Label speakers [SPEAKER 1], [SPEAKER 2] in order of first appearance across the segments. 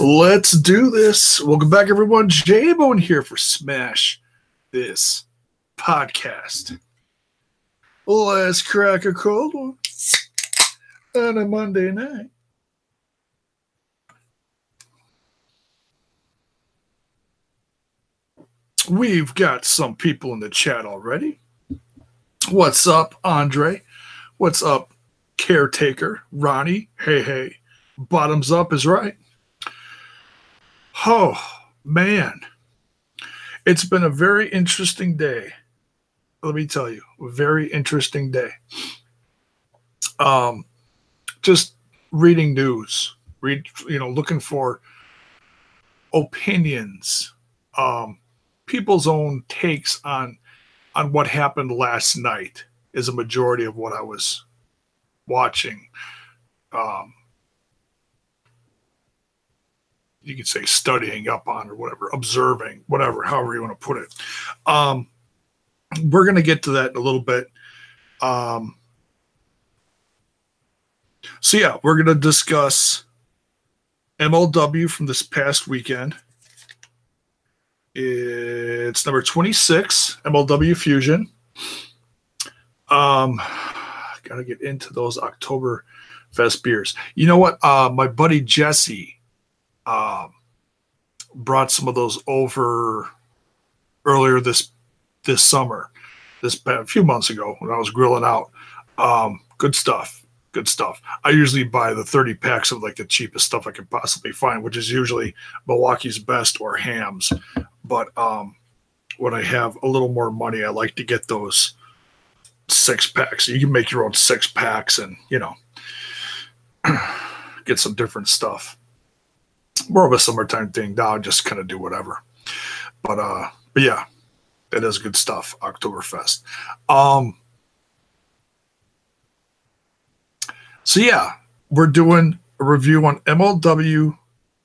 [SPEAKER 1] Let's do this. Welcome back, everyone. J-Bone here for Smash This Podcast. Let's crack a cold one on a Monday night. We've got some people in the chat already. What's up, Andre? What's up, Caretaker? Ronnie? Hey. Bottoms up is right. Oh, man. It's been a very interesting day. Let me tell you, a very interesting day. Just reading news, looking for opinions, people's own takes on what happened last night is a majority of what I was watching. You could say studying up on or whatever, observing, whatever, however you want to put it. We're going to get to that in a little bit. We're going to discuss MLW from this past weekend. It's number 26, MLW Fusion. Got to get into those Oktoberfest beers. You know what? My buddy Jesse brought some of those over earlier this summer, a few months ago when I was grilling out. Good stuff. I usually buy the 30 packs of like the cheapest stuff I can possibly find, which is usually Milwaukee's Best or Hams. But when I have a little more money, I like to get those 6 packs. You can make your own 6 packs and, get some different stuff. More of a summertime thing. Now I just kind of do whatever. But yeah, that is good stuff. Oktoberfest. We're doing a review on MLW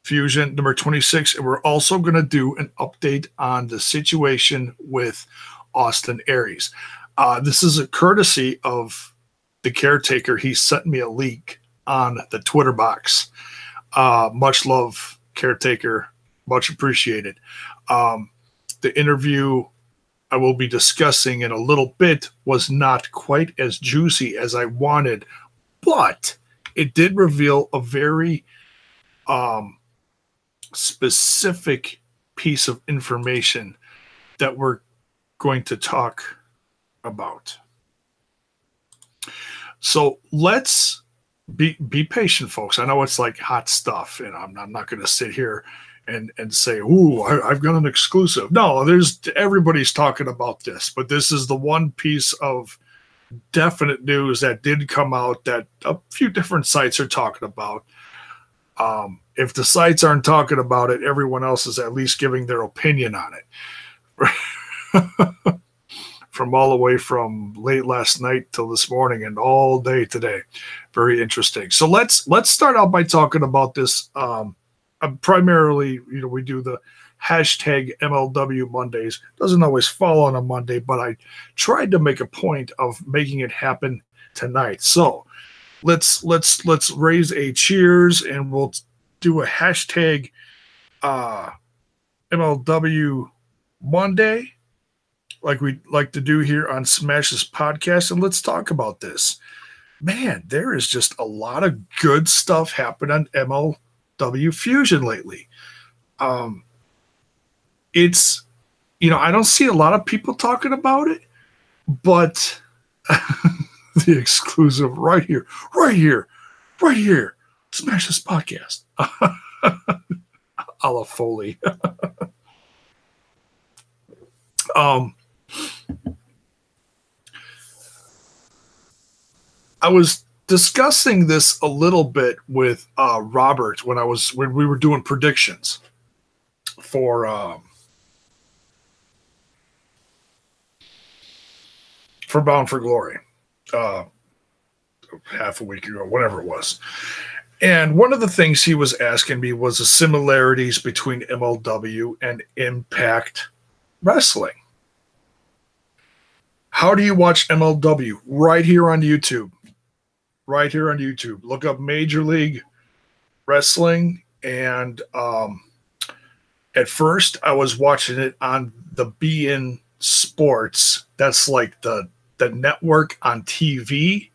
[SPEAKER 1] Fusion number 26, and we're also going to do an update on the situation with Austin Aries. This is a courtesy of the Caretaker. He sent me a link on the Twitter box. Much love, Caretaker. Much appreciated. The interview I will be discussing in a little bit was not quite as juicy as I wanted, but it did reveal a very specific piece of information that we're going to talk about. So let's be patient, folks. I know it's like hot stuff, and I'm not going to sit here and say, "Ooh, I've got an exclusive." No, everybody's talking about this, but this is the one piece of definite news that did come out that a few different sites are talking about. If the sites aren't talking about it, everyone else is at least giving their opinion on it. From all the way from late last night till this morning and all day today. Very interesting. So let's start out by talking about this. Primarily, we do the hashtag MLW Mondays. Doesn't always fall on a Monday, but I tried to make a point of making it happen tonight. So let's raise a cheers, and we'll do a hashtag MLW Monday, like we like to do here on Smash This Podcast, and let's talk about this. Man, there is just a lot of good stuff happening on MLW Fusion lately. It's, I don't see a lot of people talking about it, but the exclusive right here, Smash This Podcast. A la Foley. I was discussing this a little bit with Robert when we were doing predictions for Bound for Glory half a week ago, whatever it was. And one of the things he was asking me was the similarities between MLW and Impact Wrestling. How do you watch MLW? Right here on YouTube. right here on YouTube. Look up Major League Wrestling, and at first I was watching it on the BN Sports. That's like the network on TV.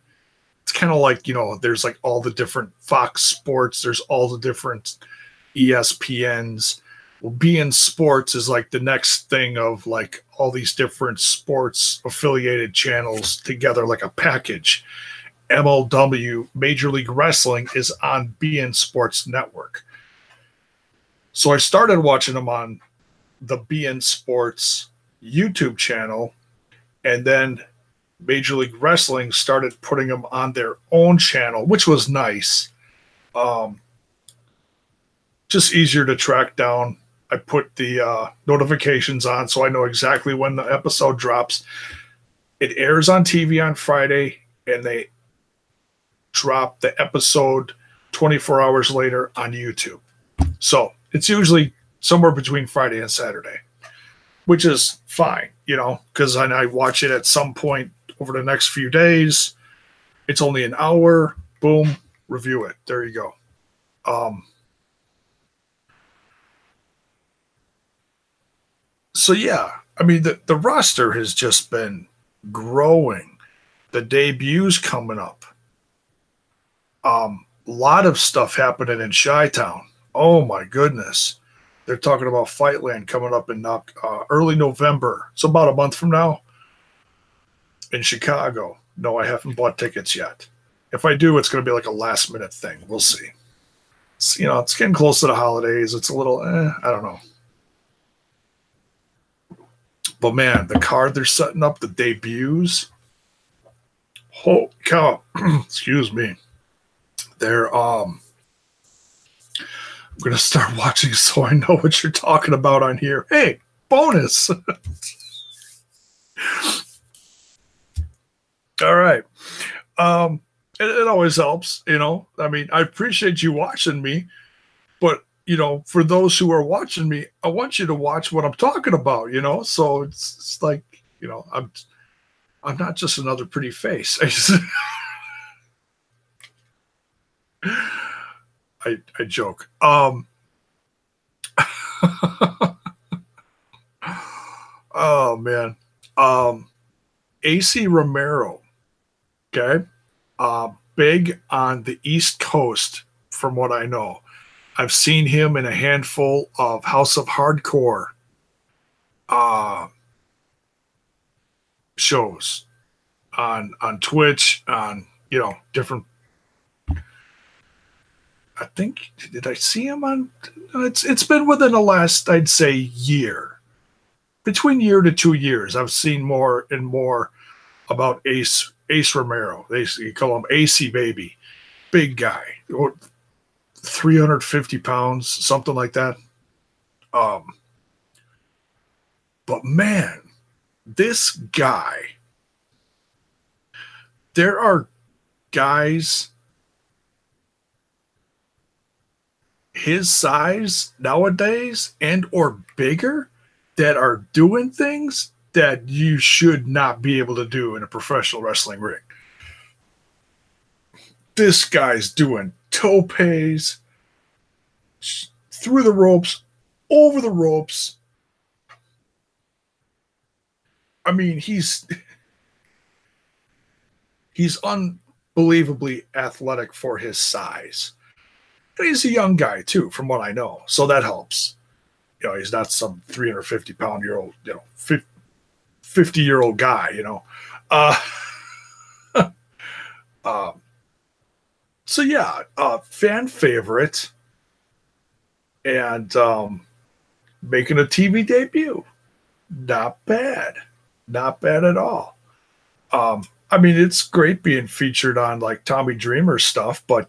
[SPEAKER 1] It's kind of like, there's like all the different Fox Sports, there's all the different ESPNs. Well, BN Sports is like the next thing of like all these different sports affiliated channels together, like a package. MLW, Major League Wrestling, is on BN Sports Network. So I started watching them on the BN Sports YouTube channel, and then Major League Wrestling started putting them on their own channel, which was nice. Just easier to track down. I put the notifications on so I know exactly when the episode drops. It airs on TV on Friday, and they drop the episode 24 hours later on YouTube. So it's usually somewhere between Friday and Saturday, which is fine, because I watch it at some point over the next few days. It's only an hour. Boom, review it. There you go. So yeah, I mean, the roster has just been growing. The debuts coming up. A lot of stuff happening in Chi-Town. Oh my goodness. They're talking about Fightland coming up in early November. It's about a month from now. In Chicago. No, I haven't bought tickets yet. If I do, it's going to be like a last minute thing. We'll see. It's getting close to the holidays. It's a little, I don't know. But man, the card they're setting up, the debuts. Holy cow. Excuse me. I'm going to start watching so I know what you're talking about on here. Hey, bonus. All right. It always helps, I mean, I appreciate you watching me, but, for those who are watching me, I want you to watch what I'm talking about, so it's like, I'm not just another pretty face. I joke. Oh man. AC Romero. Okay. Big on the East Coast, from what I know. I've seen him in a handful of House of Hardcore shows on Twitch, on different. I think, did I see him on? It's been within the last, I'd say, year, between year to 2 years. I've seen more and more about Ace Romero. They call him AC Baby, big guy, 350 pounds, something like that. But man, this guy, there are guys his size nowadays and or bigger that are doing things that you should not be able to do in a professional wrestling ring. This guy's doing topes, through the ropes, over the ropes. I mean, he's unbelievably athletic for his size. And he's a young guy too, from what I know. So that helps. He's not some 350-pound-year-old, 50-year-old guy, So yeah, fan favorite, and making a TV debut. Not bad. Not bad at all. I mean, it's great being featured on like Tommy Dreamer stuff, but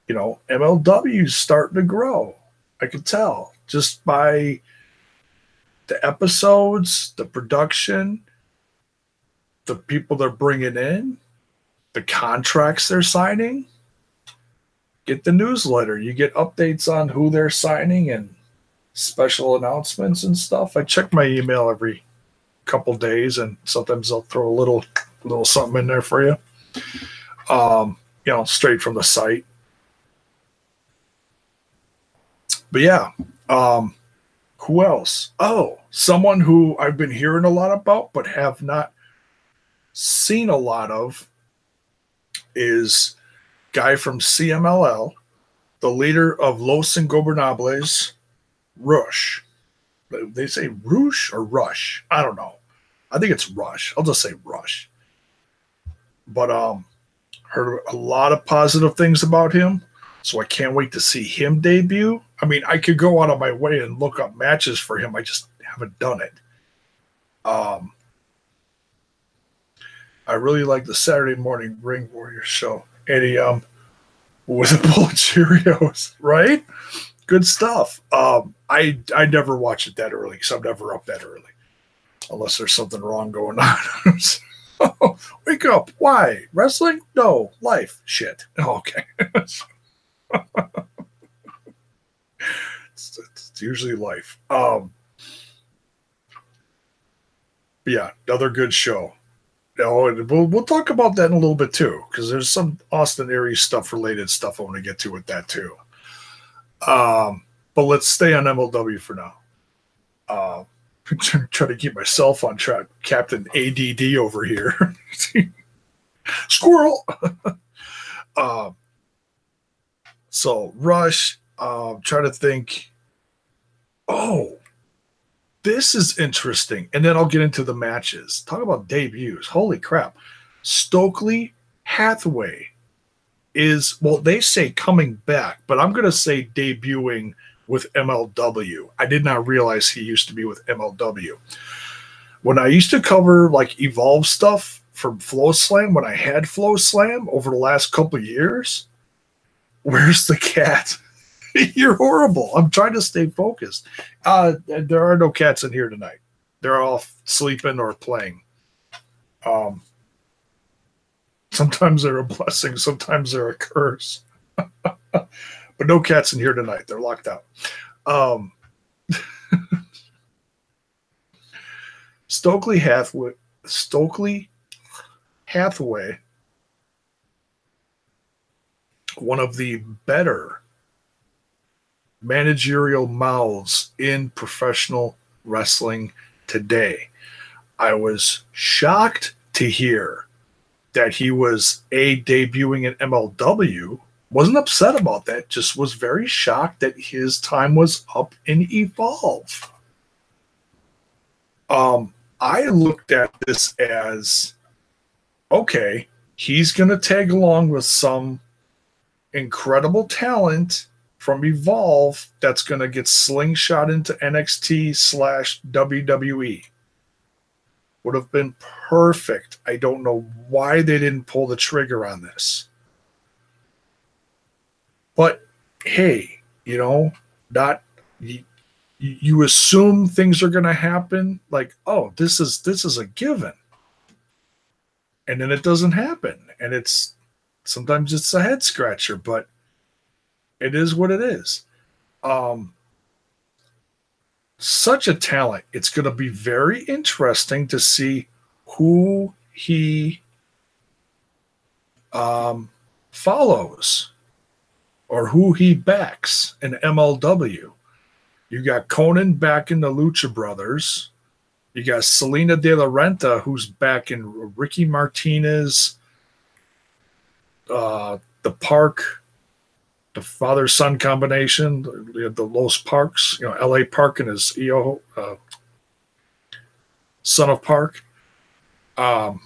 [SPEAKER 1] MLW's starting to grow. I could tell just by the episodes, the production, the people they're bringing in, the contracts they're signing. Get the newsletter. You get updates on who they're signing and special announcements and stuff. I check my email every couple days, and sometimes I'll throw a little something in there for you. Straight from the site. But yeah, who else? Oh, someone who I've been hearing a lot about but have not seen a lot of is guy from CMLL, the leader of Los Ingobernables, Rush. They say Rush or Rush. I don't know. I think it's Rush. I'll just say Rush. But heard a lot of positive things about him, so I can't wait to see him debut. I mean, I could go out of my way and look up matches for him. I just haven't done it. I really like the Saturday morning Ring Warrior show. Eddie, with a bowl of Cheerios, right? Good stuff. I never watch it that early because I'm never up that early, unless there's something wrong going on. Wake up. Why? Wrestling? No. Life. Shit. Okay. It's usually life. Yeah, another good show. We'll talk about that in a little bit too, because there's some Austin Aries stuff related stuff I want to get to with that too. But let's stay on MLW for now. Try to keep myself on track. Captain ADD over here. Squirrel. So Rush. Try to think. Oh, this is interesting. And then I'll get into the matches. Talk about debuts. Holy crap. Stokely Hathaway is, well, they say coming back, but I'm going to say debuting with MLW. I did not realize he used to be with MLW. When I used to cover like Evolve stuff from Flow Slam, when I had Flow Slam over the last couple of years, where's the cat? You're horrible. I'm trying to stay focused. There are no cats in here tonight. They're all sleeping or playing. Sometimes they're a blessing. Sometimes they're a curse. But no cats in here tonight. They're locked out. Stokely Hathaway, one of the better managerial mouths in professional wrestling today. I was shocked to hear that he was debuting in MLW. Wasn't upset about that, just was very shocked that his time was up in Evolve. I looked at this as, okay, he's going to tag along with some incredible talent from Evolve that's going to get slingshot into NXT/WWE. Would have been perfect. I don't know why they didn't pull the trigger on this. But hey, not you assume things are going to happen like, oh, this is a given. And then it doesn't happen. And sometimes it's a head scratcher, but it is what it is. Such a talent. It's going to be very interesting to see who he follows or who he backs in MLW. You got Conan back in the Lucha Brothers. You got Selena De La Renta, who's back in Ricky Martinez, the Park, the father-son combination, the Los Parks, L.A. Park and his EO, son of Park. And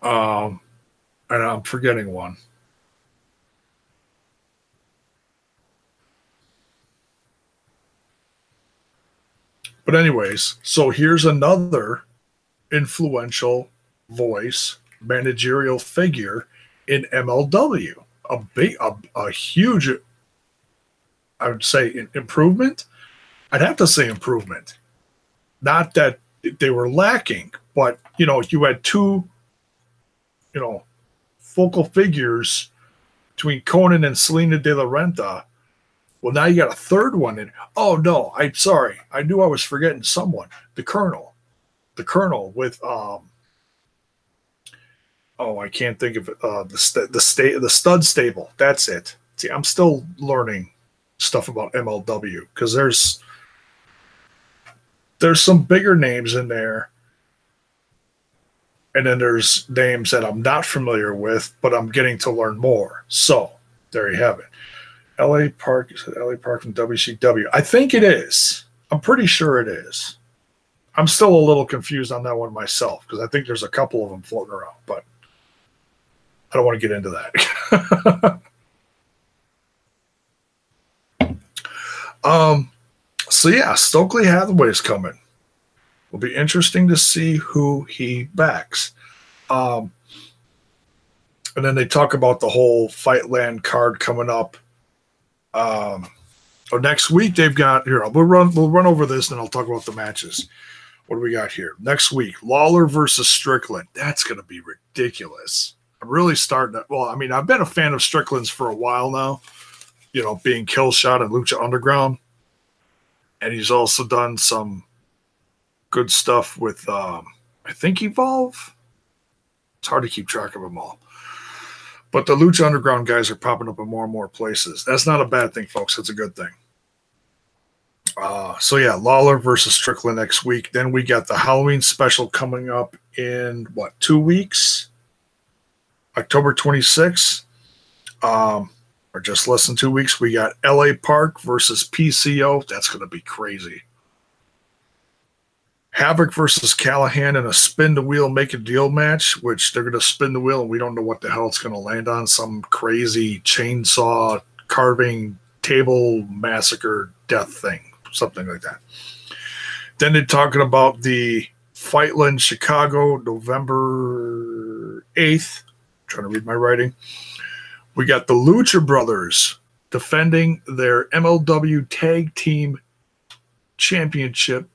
[SPEAKER 1] I'm forgetting one. But anyways, so here's another influential voice, managerial figure in MLW. A huge, I would say, improvement. I'd have to say improvement. Not that they were lacking, but you had two, focal figures between Conan and Selena De La Renta. Well, now you got a third one in. Oh no, I'm sorry. I knew I was forgetting someone. The Colonel with oh, I can't think of it. The stud stable. That's it. See, I'm still learning stuff about MLW because there's some bigger names in there, and then there's names that I'm not familiar with, but I'm getting to learn more. So there you have it. LA Park is it LA Park from WCW? I think it is. I'm pretty sure it is. I'm still a little confused on that one myself because I think there's a couple of them floating around, but I don't want to get into that. So yeah, Stokely Hathaway's coming. Will be interesting to see who he backs. And then they talk about the whole Fightland card coming up. Next week they've got here. We'll run over this, and then I'll talk about the matches. What do we got here? Next week, Lawler versus Strickland. That's going to be ridiculous. I'm really starting to. Well, I mean, I've been a fan of Strickland's for a while now. You know, being Killshot and Lucha Underground, and he's also done some good stuff with, I think, Evolve. It's hard to keep track of them all. But the Lucha Underground guys are popping up in more and more places. That's not a bad thing, folks. That's a good thing. So, yeah, Lawler versus Strickland next week. Then we got the Halloween special coming up in, 2 weeks? October 26th. Or just less than 2 weeks. We got LA Park versus PCO. That's going to be crazy. Havoc versus Callahan in a spin the wheel, make a deal match, which they're going to spin the wheel and we don't know what the hell it's going to land on. Some crazy chainsaw carving table massacre death thing, something like that. Then they're talking about the Fightland Chicago, November 8th. I'm trying to read my writing. We got the Lucha Brothers defending their MLW Tag Team Championships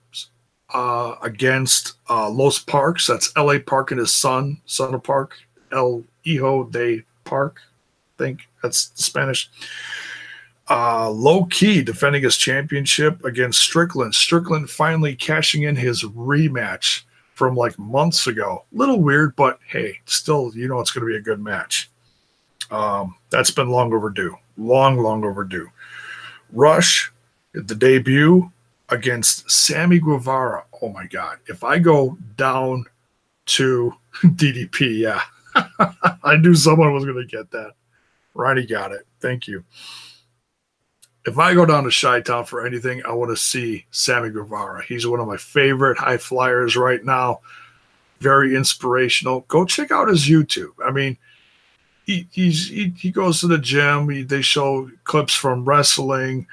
[SPEAKER 1] against Los Parks. That's L.A. Park and his son of Park, El Hijo de Park, I think that's Spanish. Low Key defending his championship against Strickland. Strickland finally cashing in his rematch from like months ago. Little weird, but hey, still, you know it's going to be a good match. That's been long overdue. Long overdue. Rush, the debut against Sammy Guevara. Oh my God. If I go down to DDP, yeah. I knew someone was going to get that. Ronnie got it. Thank you. If I go down to Chi-Town for anything, I want to see Sammy Guevara. He's one of my favorite high flyers right now. Very inspirational. Go check out his YouTube. I mean, he goes to the gym. They show clips from wrestling,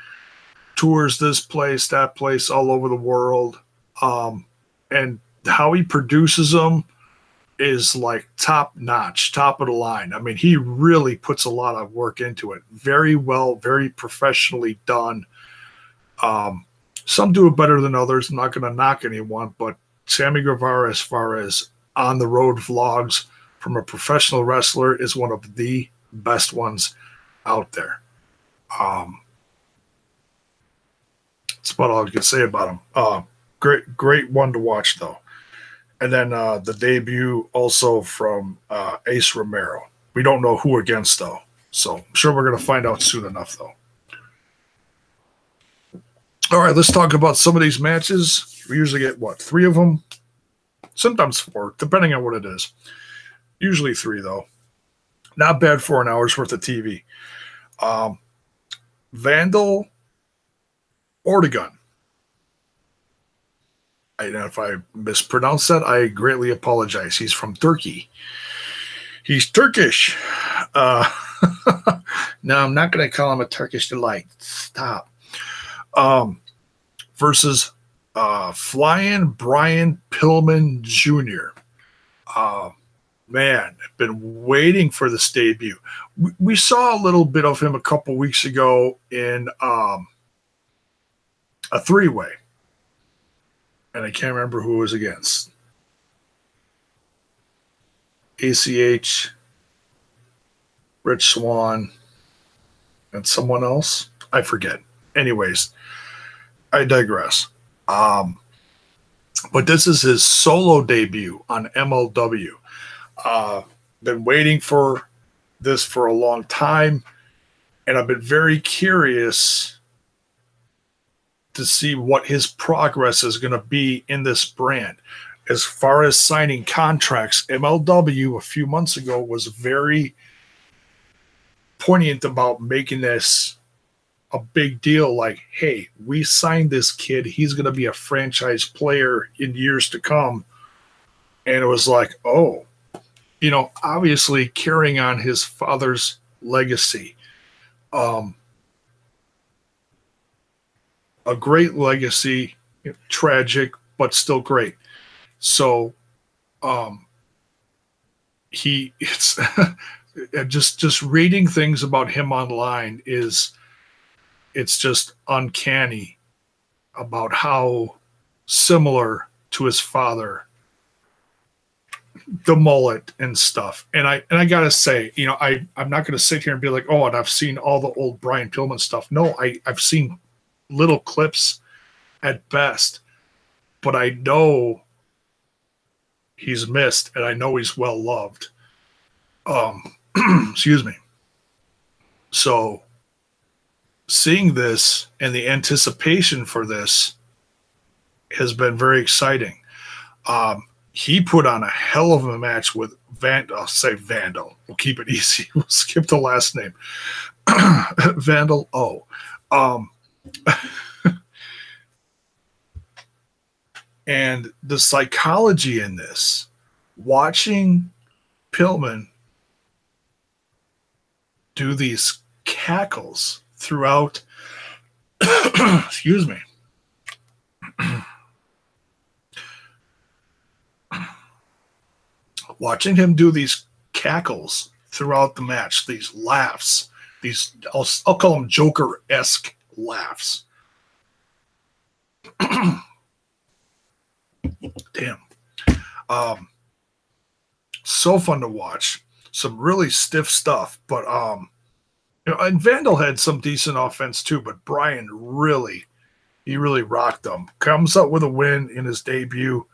[SPEAKER 1] tours this place, that place, all over the world. And how he produces them is like top notch, top of the line. I mean, he really puts a lot of work into it. Very well, very professionally done. Some do it better than others. I'm not going to knock anyone, but Sammy Guevara, as far as on the road vlogs from a professional wrestler, is one of the best ones out there. That's about all I can say about him. Great one to watch, though. And then the debut also from Ace Romero. We don't know who against, though. So I'm sure we're going to find out soon enough, though. All right, let's talk about some of these matches. We usually get, 3 of them? Sometimes 4, depending on what it is. Usually 3, though. Not bad for an hour's worth of TV. Vandal Ortegon. And if I mispronounce that, I greatly apologize. He's from Turkey. He's Turkish. No, I'm not going to call him a Turkish delight. Stop. Versus Flying Brian Pillman Jr. Man, I've been waiting for this debut. We saw a little bit of him a couple weeks ago in a 3-way. And I can't remember who it was against. ACH, Rich Swann, and someone else. I forget. Anyways, I digress. But this is his solo debut on MLW. been waiting for this for a long time, and I've been very curious to see what his progress is going to be in this brand. As far as signing contracts, MLW a few months ago was very poignant about making this a big deal. Like, hey, we signed this kid. He's going to be a franchise player in years to come. And it was like, oh, you know, obviously carrying on his father's legacy. A great legacy, tragic, but still great. So it's just reading things about him online it's just uncanny about how similar to his father, the mullet and stuff. And I gotta say, you know, I'm not gonna sit here and be like, oh, and I've seen all the old Brian Pillman stuff. No, I've seen little clips at best, but I know he's missed and I know he's well loved. Excuse me. So seeing this and the anticipation for this has been very exciting. He put on a hell of a match with I'll say Vandal. We'll keep it easy. We'll skip the last name. Vandal O. And the psychology in this, watching Pillman do these cackles throughout, excuse me, watching him do these cackles throughout the match, these laughs, these, I'll call them Joker-esque laughs. Damn. So fun to watch. Some really stiff stuff, but you know, and Vandal had some decent offense too, but Brian really rocked them. Comes up with a win in his debut.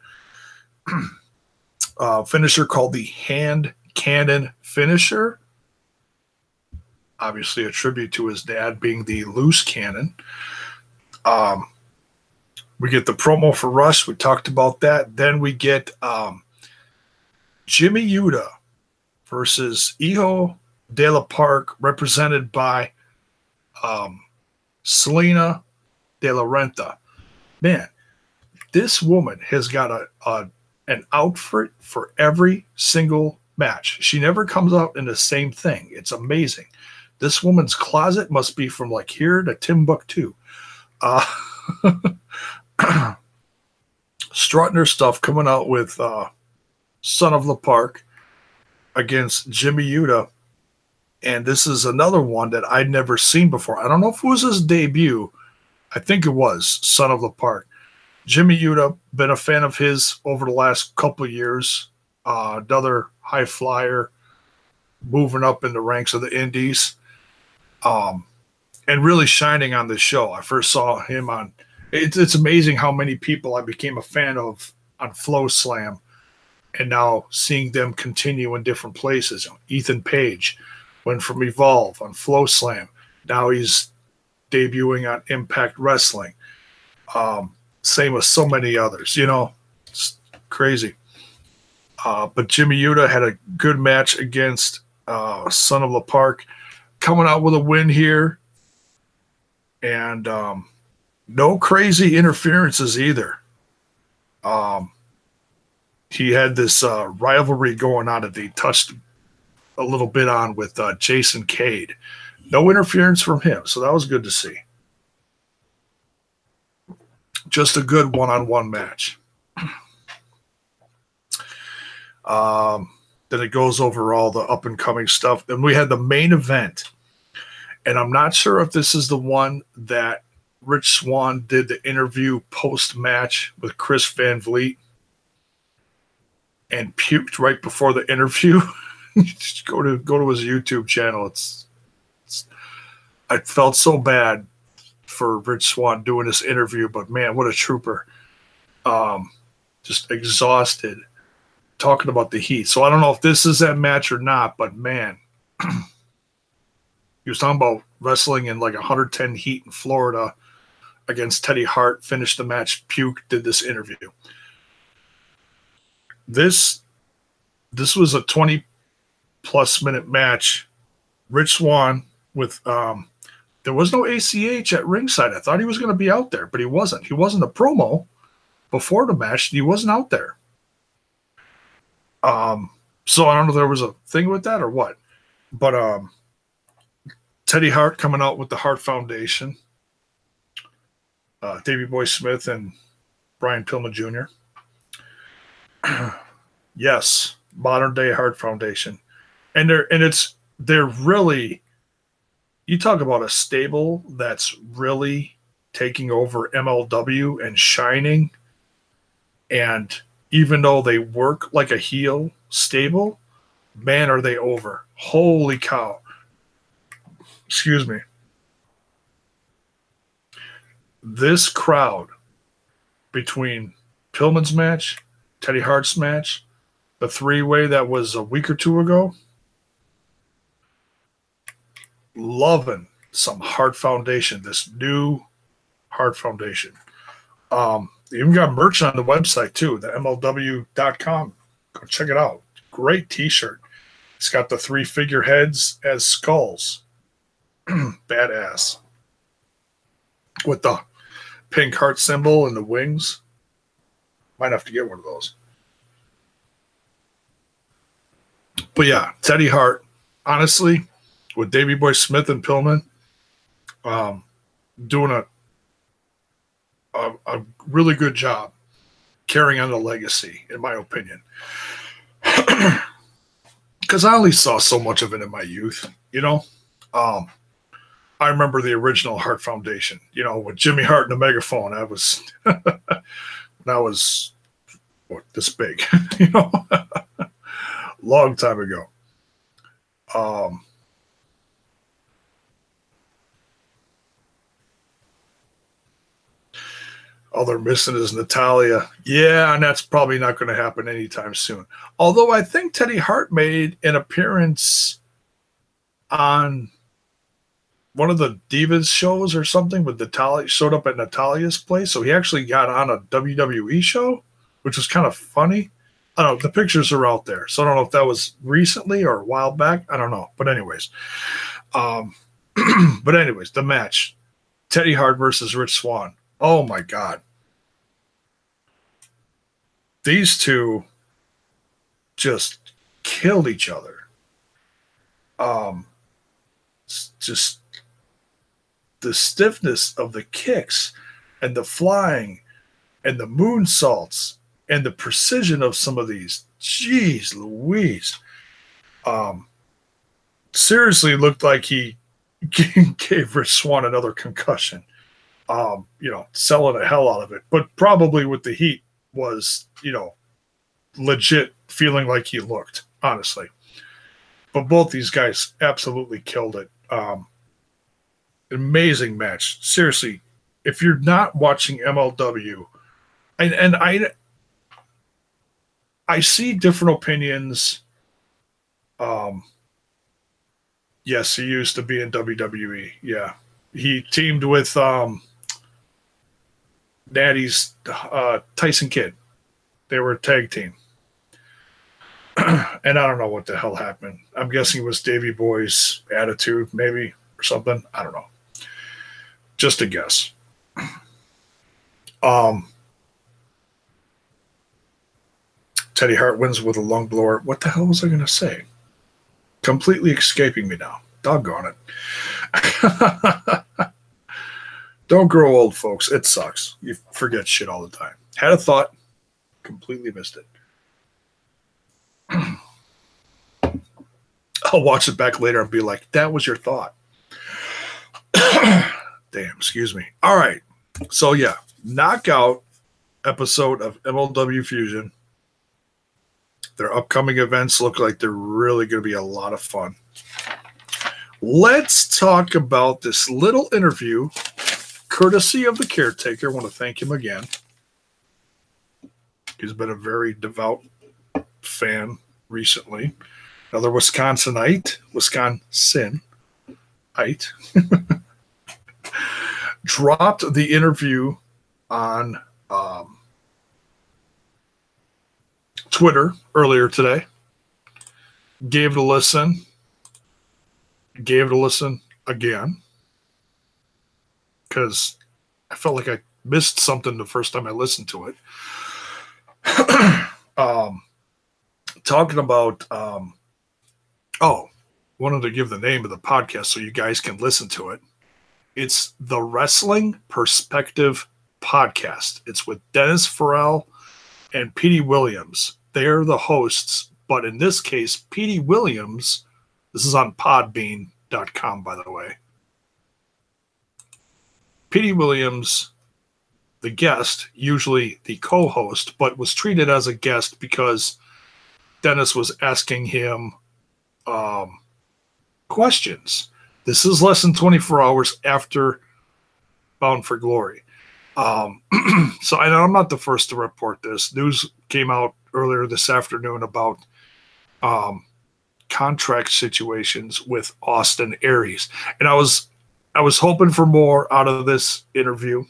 [SPEAKER 1] Finisher called the hand cannon finisher. Obviously a tribute to his dad being the loose cannon. We get the promo for Rush. We talked about that. Then we get Jimmy Yuta versus Hijo de la Park, represented by Selena de la Renta. Man, this woman has got an outfit for every single match. She never comes out in the same thing. It's amazing. This woman's closet must be from like here to Timbuktu. Strutting her stuff, coming out with Son of the Park against Jimmy Yuta. And this is another one that I'd never seen before. I don't know if it was his debut. I think it was Son of the Park. Jimmy Yuta, been a fan of his over the last couple of years. Another high flyer, moving up in the ranks of the indies. And really shining on this show. I first saw him on, it's amazing how many people I became a fan of on Flow Slam, and now seeing them continue in different places. Ethan Page went from Evolve on Flow Slam. Now he's debuting on Impact Wrestling. Same with so many others, you know, it's crazy. But Jimmy Yuta had a good match against Son of the Park, coming out with a win here. And no crazy interferences either. He had this rivalry going on that they touched a little bit on with Jason Cade. No interference from him, so that was good to see. Just a good one-on-one match. Then it goes over all the up-and-coming stuff. Then we had the main event. And I'm not sure if this is the one that Rich Swann did the interview post-match with Chris Van Vliet and puked right before the interview. Just go to his YouTube channel. I felt so bad for Rich Swann doing this interview, but man, what a trooper. Just exhausted, talking about the heat. So I don't know if this is that match or not, but man, he was talking about wrestling in like 110 heat in Florida against Teddy Hart, finished the match, puke, did this interview. This was a 20-plus minute match. Rich Swann with there was no ACH at ringside. I thought he was going to be out there, but he wasn't. He wasn't a promo before the match. He wasn't out there. So I don't know if there was a thing with that or what. But Teddy Hart coming out with the Hart Foundation. Davey Boy Smith and Brian Pillman Jr. Yes, modern day Hart Foundation. And they're really, you talk about a stable that's really taking over MLW and shining. And even though they work like a heel stable, man, are they over. Holy cow. Excuse me. This crowd between Pillman's match, Teddy Hart's match, the three-way that was a week or two ago, loving some Hart Foundation, this new Hart Foundation. They even got merch on the website too, the MLW.com. Go check it out. Great t-shirt. It's got the 3 figureheads as skulls. Badass. With the pink heart symbol and the wings. Might have to get one of those. But yeah, Teddy Hart, honestly, with Davey Boy Smith and Pillman, doing a really good job carrying on the legacy, in my opinion. Because I only saw so much of it in my youth, you know. I remember the original Hart Foundation, you know, with Jimmy Hart and the megaphone. I was when I was this big, you know, long time ago. All they're missing is Natalia. Yeah, and that's probably not going to happen anytime soon. Although I think Teddy Hart made an appearance on one of the Divas shows or something with Natalia, showed up at Natalia's place. So he actually got on a WWE show, which was kind of funny. I don't know. The pictures are out there. So I don't know if that was recently or a while back. I don't know. But anyways, the match, Teddy Hart versus Rich Swann. Oh my God. These two just killed each other. Just the stiffness of the kicks and the flying and the moonsaults and the precision of some of these. Jeez Louise. Seriously looked like he gave Rich Swann another concussion. Selling the hell out of it, but probably with the heat was, legit feeling like he looked, honestly. But both these guys absolutely killed it. Amazing match. Seriously, if you're not watching MLW, and I see different opinions. Yes, he used to be in WWE. Yeah. He teamed with Natty's Tyson Kidd. They were a tag team. And I don't know what the hell happened. I'm guessing it was Davey Boy's attitude, maybe, or something. I don't know. Just a guess. Teddy Hart wins with a lung blower. What the hell was I going to say? Completely escaping me now. Doggone it. Don't grow old, folks. It sucks. You forget shit all the time. Had a thought, completely missed it. I'll watch it back later and be like, that was your thought. Damn, excuse me. All right. So, yeah, knockout episode of MLW Fusion. Their upcoming events look like they're really going to be a lot of fun. Let's talk about this little interview, courtesy of the caretaker. I want to thank him again. He's been a very devout fan recently, another Wisconsinite, dropped the interview on Twitter earlier today. Gave it a listen again, because I felt like I missed something the first time I listened to it. Talking about, wanted to give the name of the podcast so you guys can listen to it. It's the Wrestling Perspective Podcast. It's with Dennis Farrell and Petey Williams. They're the hosts, but in this case, Petey Williams, this is on podbean.com, by the way. Petey Williams, the guest, usually the co-host, but was treated as a guest because Dennis was asking him questions. This is less than 24 hours after Bound for Glory. So I know I'm not the first to report this. News came out earlier this afternoon about contract situations with Austin Aries. And I was hoping for more out of this interview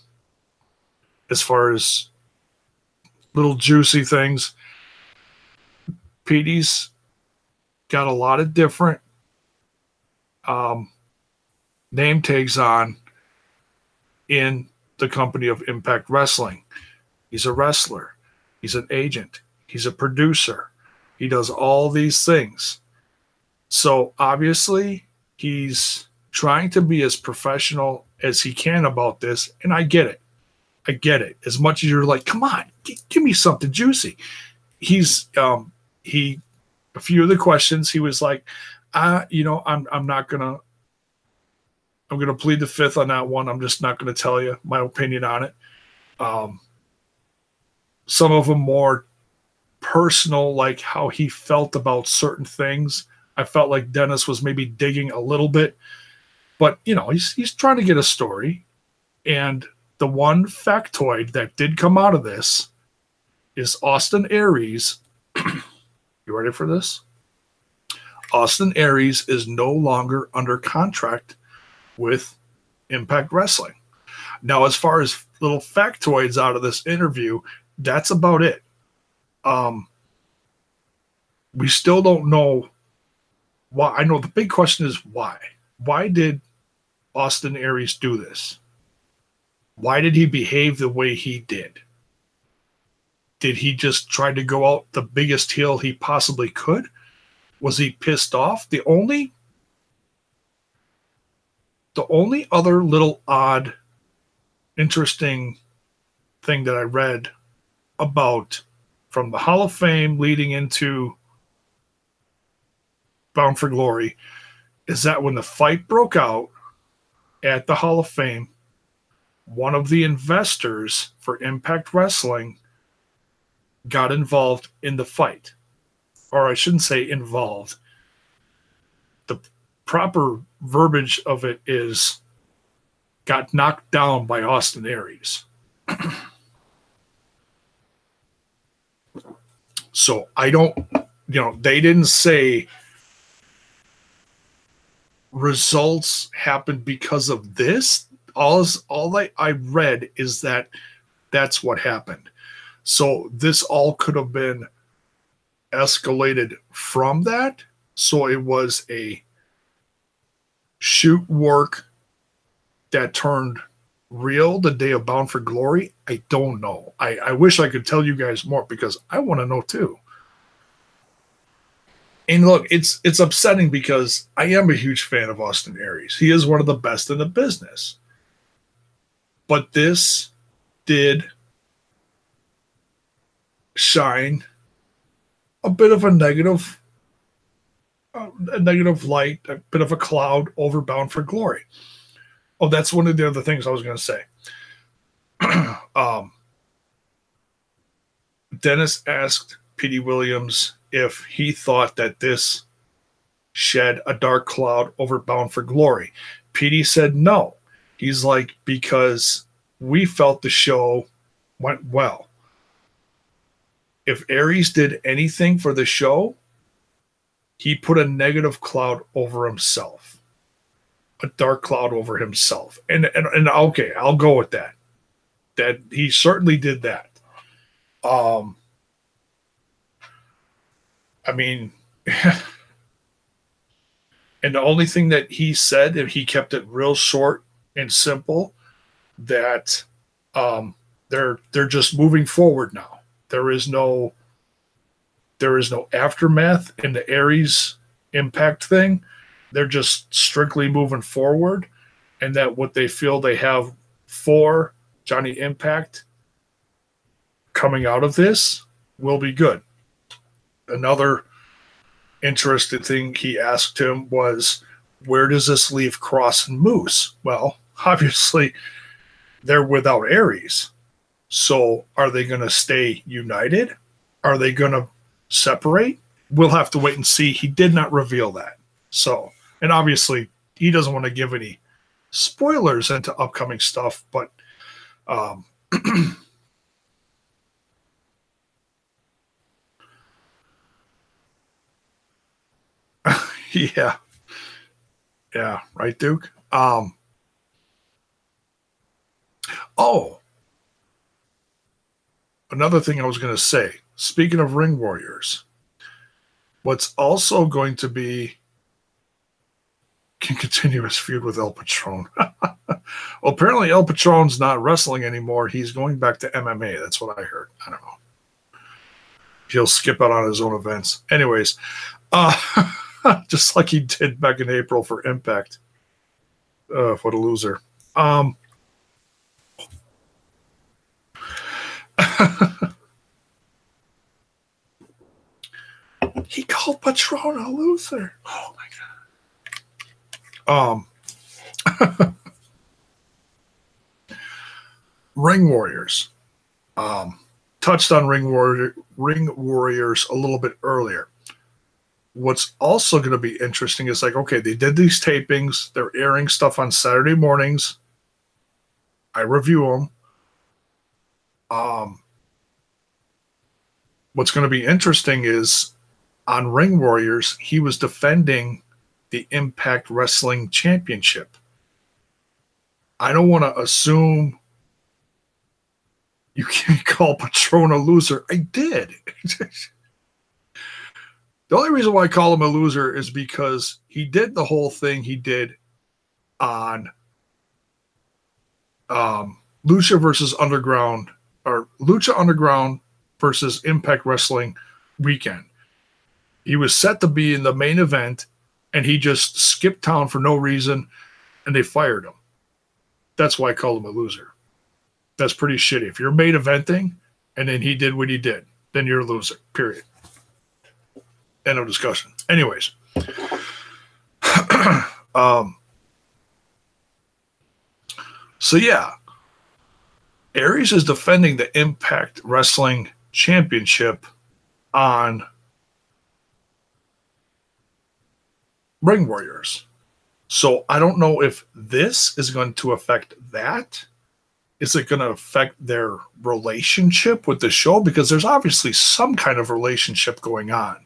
[SPEAKER 1] as far as little juicy things. Petey's got a lot of different name tags on in the company of Impact Wrestling. He's a wrestler. He's an agent. He's a producer. He does all these things. So obviously he's trying to be as professional as he can about this. And I get it. As much as you're like, come on, give me something juicy. He's, a few of the questions he was like, I'm going to plead the fifth on that one. I'm just not going to tell you my opinion on it. Some of them more personal, like how he felt about certain things. I felt like Dennis was maybe digging a little bit, but he's trying to get a story. And the one factoid that did come out of this is Austin Aries. You ready for this? Austin Aries is no longer under contract with Impact Wrestling. Now, as far as little factoids out of this interview, that's about it. We still don't know why. I know the big question is why. Why did Austin Aries do this? Why did he behave the way he did? Did he just try to go out the biggest heel he possibly could? Was he pissed off? The only other little odd, interesting thing that I read about from the Hall of Fame leading into Bound for Glory is that when the fight broke out at the Hall of Fame, one of the investors for Impact Wrestling got involved in the fight. Or I shouldn't say involved. The proper verbiage of it is got knocked down by Austin Aries. So I don't, they didn't say results happened because of this. All I read is that that's what happened. So this all could have been escalated from that. So it was a shoot work that turned real the day of Bound for Glory. I don't know. I wish I could tell you guys more because I want to know too. And look, it's upsetting because I am a huge fan of Austin Aries. He is one of the best in the business. But this did shine a bit of a negative light, a bit of a cloud over Bound for Glory. Oh, that's one of the other things I was going to say. Dennis asked Petey Williams if he thought that this shed a dark cloud over Bound for Glory. Petey said no. He's like, because we felt the show went well. if Aries did anything for the show, he put a negative cloud over himself, a dark cloud over himself. And okay, I'll go with that. That he certainly did that. I mean, and the only thing that he said, if he kept it real short and simple, that they're just moving forward now. There is no aftermath in the Aries Impact thing. They're just strictly moving forward, and that what they feel they have for Johnny Impact coming out of this will be good. Another interesting thing he asked him was, where does this leave Cross and Moose? Well, obviously, they're without Aries. So are they going to stay united? Are they going to separate? We'll have to wait and see. He did not reveal that. So, and obviously, he doesn't want to give any spoilers into upcoming stuff, but yeah. Yeah, right, Duke? Oh, another thing I was going to say, speaking of Ring Warriors, what's also going to be continuous feud with El Patron. Well, apparently El Patron's not wrestling anymore. He's going back to MMA. That's what I heard. I don't know. He'll skip out on his own events. Anyways, just like he did back in April for Impact. What a loser. He called Patron a loser. Oh my god. Ring Warriors. Touched on Ring Warriors a little bit earlier. What's also going to be interesting is like, okay, they did these tapings. They're airing stuff on Saturday mornings. I review them. What's going to be interesting is on Ring Warriors, he was defending the Impact Wrestling Championship. I don't want to assume you can't call Patron a loser. I did. The only reason why I call him a loser is because he did the whole thing he did on Lucha versus Underground, or Lucha Underground versus Impact Wrestling weekend. He was set to be in the main event, and he just skipped town for no reason, and they fired him. That's why I call him a loser. That's pretty shitty. If you're main eventing, and then he did what he did, then you're a loser, period. End of discussion. Anyways. So yeah, Aries is defending the Impact Wrestling Championship on Ring Warriors. So I don't know if this is going to affect that. Is it going to affect their relationship with the show? Because there's obviously some kind of relationship going on.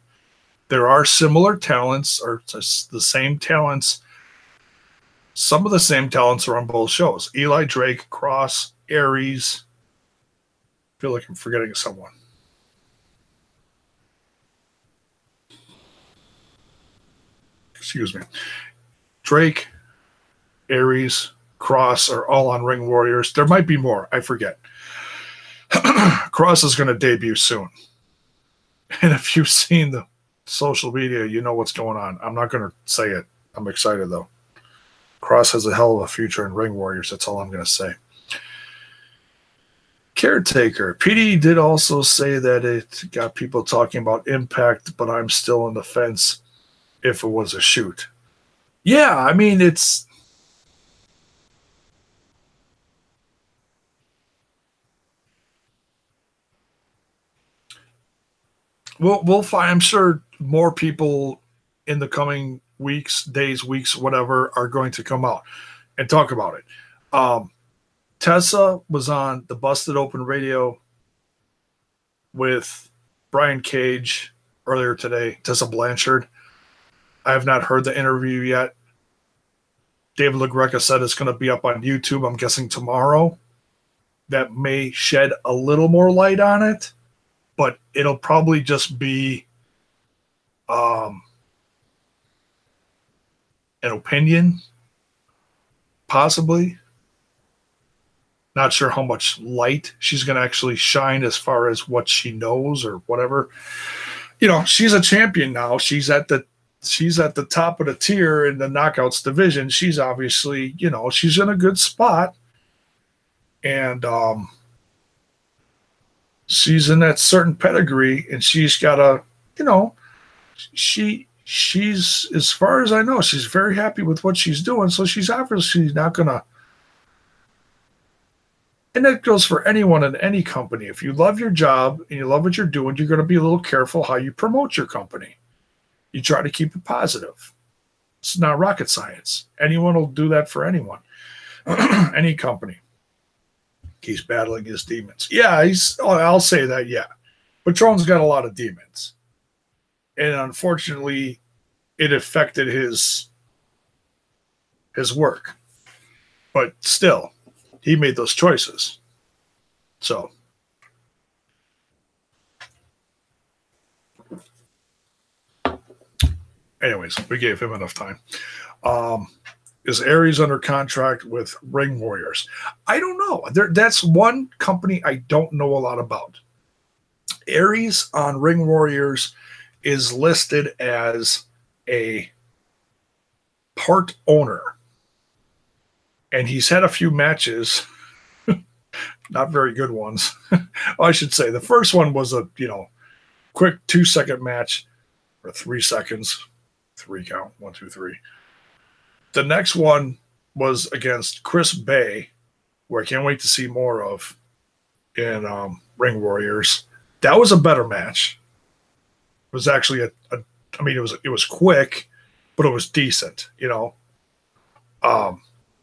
[SPEAKER 1] There are similar talents, or the same talents. Some of the same talents are on both shows. Eli Drake, Cross, Aries. I feel like I'm forgetting someone. Excuse me. Drake, Aries, Cross are all on Ring Warriors. There might be more. I forget. Cross is going to debut soon. And if you've seen the social media, you know what's going on. I'm not going to say it. I'm excited, though. Cross has a hell of a future in Ring Warriors. That's all I'm going to say. Caretaker. PD did also say that it got people talking about Impact, but I'm still on the fence if it was a shoot. Yeah, I mean, it's... We'll find, I'm sure more people in the coming weeks, days, weeks, whatever, are going to come out and talk about it. Tessa was on the Busted Open Radio with Brian Cage earlier today, Tessa Blanchard. I have not heard the interview yet. David LaGreca said it's going to be up on YouTube, I'm guessing tomorrow. That may shed a little more light on it, but it'll probably just be an opinion, possibly. Not sure how much light she's going to actually shine as far as what she knows or whatever. You know, she's a champion now. She's at the top of the tier in the knockouts division. She's obviously, you know, she's in a good spot. And she's in that certain pedigree, and she's got a, you know, she's, as far as I know, she's very happy with what she's doing. So she's obviously not going to, and that goes for anyone in any company. If you love your job and you love what you're doing, you're going to be a little careful how you promote your company. You try to keep it positive. It's not rocket science. Anyone will do that for anyone, any company. He's battling his demons. Yeah, I'll say that, yeah. Patron's got a lot of demons. And unfortunately, it affected his work. But still, he made those choices. So, anyways, we gave him enough time. Is Aries under contract with Ring Warriors? I don't know. That's one company I don't know a lot about. Aries on Ring Warriors is listed as a part owner. And he's had a few matches, not very good ones. I should say the first one was a, you know, quick 2-second match or 3 seconds. 3 count, 1, 2, 3. The next one was against Chris Bay, where I can't wait to see more of in Ring Warriors. That was a better match. It was actually I mean, it was quick, but it was decent, you know.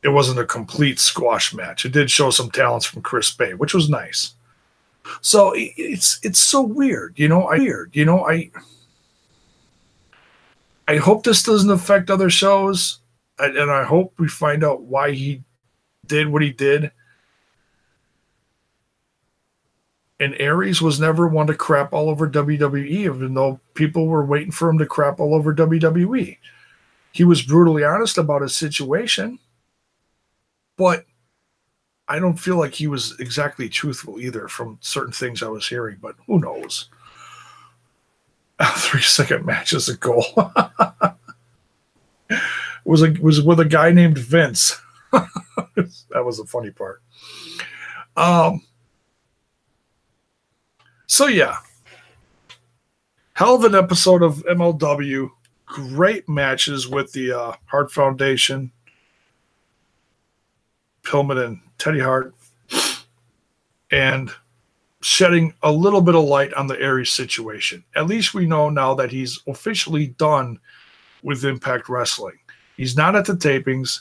[SPEAKER 1] It wasn't a complete squash match. It did show some talents from Chris Bay, which was nice. So it's so weird, you know. I hope this doesn't affect other shows. And I hope we find out why he did what he did. And Aries was never one to crap all over WWE, even though people were waiting for him to crap all over WWE. He was brutally honest about his situation, but I don't feel like he was exactly truthful either from certain things I was hearing, but who knows? A 3-second match is a goal. was with a guy named Vince. That was the funny part. So yeah, hell of an episode of MLW. Great matches with the Hart Foundation, Pillman and Teddy Hart, and shedding a little bit of light on the Aries situation. At least we know now that he's officially done with Impact Wrestling. He's not at the tapings.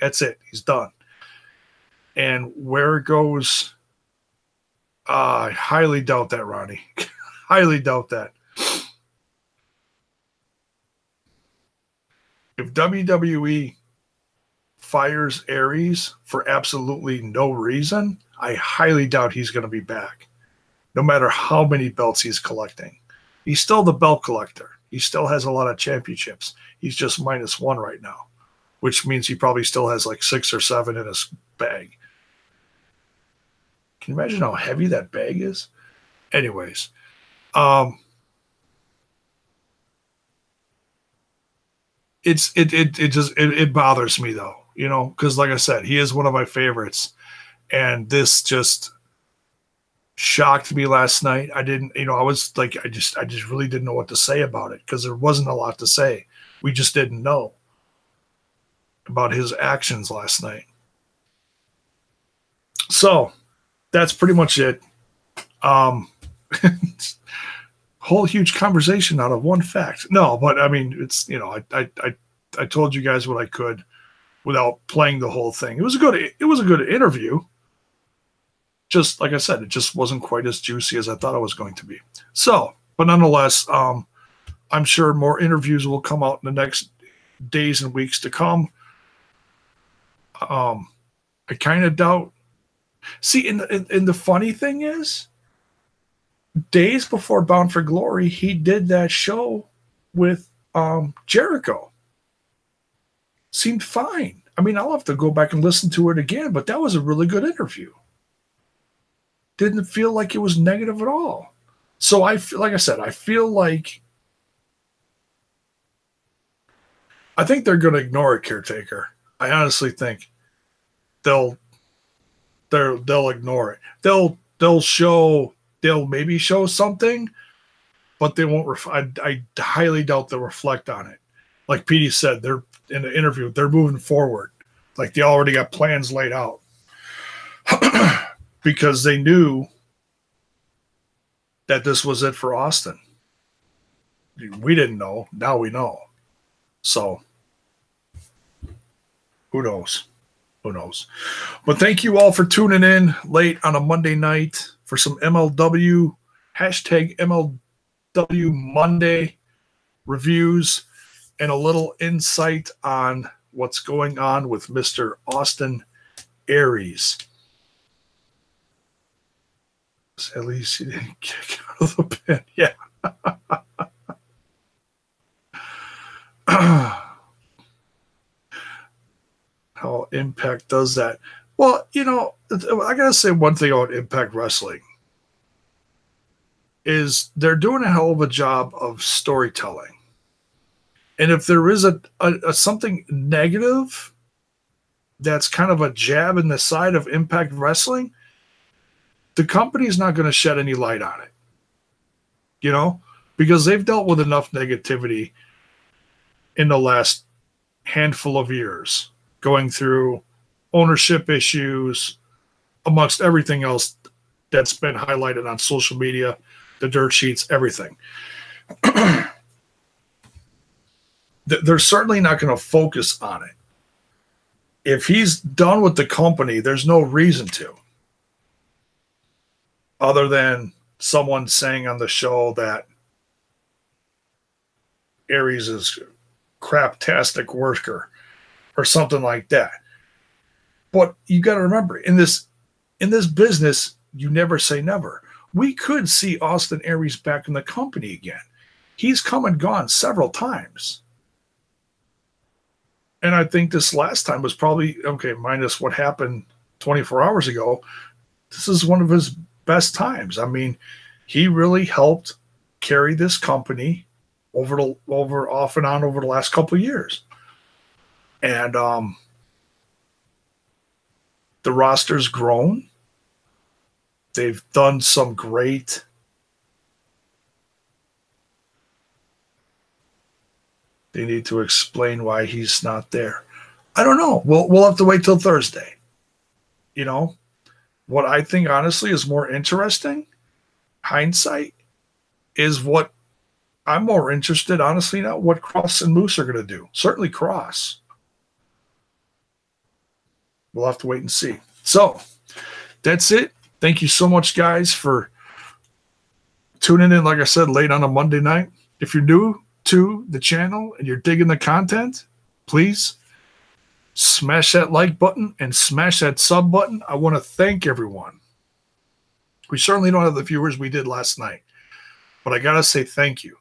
[SPEAKER 1] That's it. He's done. And where it goes, I highly doubt that, Ronnie. Highly doubt that. If WWE fires Aries for absolutely no reason, I highly doubt he's going to be back, no matter how many belts he's collecting. He's still the belt collector. He still has a lot of championships. He's just -1 right now, which means he probably still has like 6 or 7 in his bag. Can you imagine how heavy that bag is? Anyways, it bothers me though, you know, because like I said, he is one of my favorites, and this just shocked me last night. I didn't, you know, I was like, I just really didn't know what to say about it because there wasn't a lot to say. We just didn't know about his actions last night. So that's pretty much it. Whole huge conversation out of one fact. No, but I mean, it's, you know, I told you guys what I could without playing the whole thing. It was a good interview. just like I said, it just wasn't quite as juicy as I thought it was going to be. So, but nonetheless, I'm sure more interviews will come out in the next days and weeks to come. I kind of doubt. See, and the funny thing is, days before Bound for Glory, he did that show with Jericho. Seemed fine. I mean, I'll have to go back and listen to it again, but that was a really good interview. Didn't feel like it was negative at all. So like I said, I feel like I think they're going to ignore a caretaker. I honestly think they'll ignore it. They'll maybe show something, but they won't. I highly doubt they'll reflect on it. Like Petey said, they're in the interview. They're moving forward, like they already got plans laid out, because they knew that this was it for Austin. We didn't know. Now we know. So who knows? Who knows? But thank you all for tuning in late on a Monday night for some MLW, hashtag MLW Monday reviews and a little insight on what's going on with Mr. Austin Aries. At least he didn't kick out of the pin. Yeah. How Impact does that. Well, I got to say one thing about Impact Wrestling is they're doing a hell of a job of storytelling. And if there is a something negative that's kind of a jab in the side of Impact Wrestling, the company's not going to shed any light on it. Because they've dealt with enough negativity in the last handful of years, going through ownership issues, amongst everything else that's been highlighted on social media, the dirt sheets, everything. They're certainly not going to focus on it. If he's done with the company, there's no reason to. Other than someone saying on the show that Aries is a craptastic worker or something like that. But you got to remember, in this business, you never say never. We could see Austin Aries back in the company again. He's come and gone several times. And I think this last time was probably, minus what happened 24 hours ago, this is one of his best times. I mean, he really helped carry this company off and on over the last couple of years. And the roster's grown. They've done some great they need to explain why he's not there. I don't know. We'll have to wait till Thursday. What I think honestly is more interesting, hindsight, is what I'm more interested, honestly, now what Cross and Moose are going to do. Certainly Cross. We'll have to wait and see. So that's it. Thank you so much, guys, for tuning in, like I said, late on a Monday night. If you're new to the channel and you're digging the content, please smash that like button and smash that sub button. I want to thank everyone. We certainly don't have the viewers we did last night, but I got to say thank you.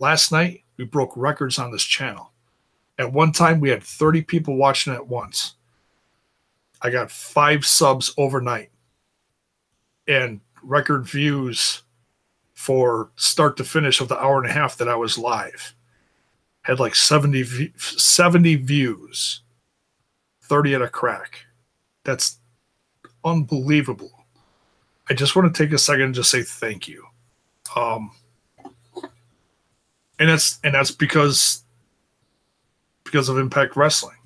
[SPEAKER 1] Last night, we broke records on this channel. At one time, we had 30 people watching at once. I got 5 subs overnight and record views for start to finish of the hour and a half that I was live. Had like 70 views, 30 at a crack. That's unbelievable. I just want to take a second and just say thank you. And that's because of Impact Wrestling.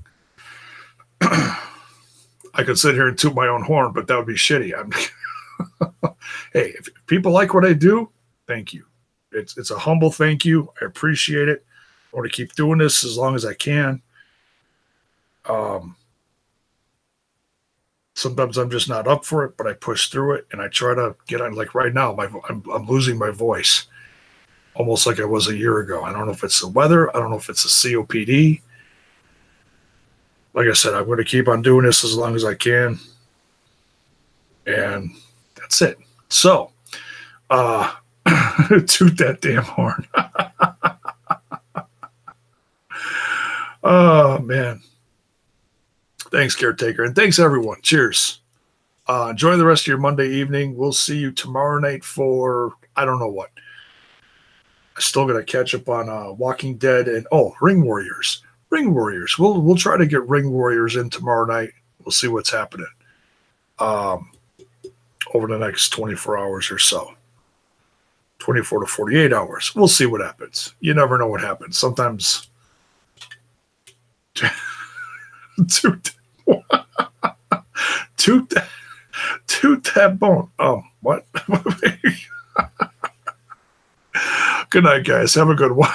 [SPEAKER 1] I could sit here and toot my own horn, but that would be shitty. Hey, if people like what I do, thank you. It's a humble thank you. I appreciate it. I want to keep doing this as long as I can. Sometimes I'm just not up for it, but I push through it and I try to get on. Like right now, I'm losing my voice almost like I was a year ago. I don't know if it's the weather. I don't know if it's the COPD. Like I said, I'm going to keep on doing this as long as I can. And that's it. So, toot that damn horn. Oh, man. Thanks, Caretaker. And thanks, everyone. Cheers. Enjoy the rest of your Monday evening. We'll see you tomorrow night for, I don't know what. I still got to catch up on Walking Dead and, Ring Warriors. Ring Warriors. We'll try to get Ring Warriors in tomorrow night. We'll see what's happening over the next 24 hours or so. 24 to 48 hours. We'll see what happens. You never know what happens. Sometimes toot that bone. What? Good night, guys. Have a good one.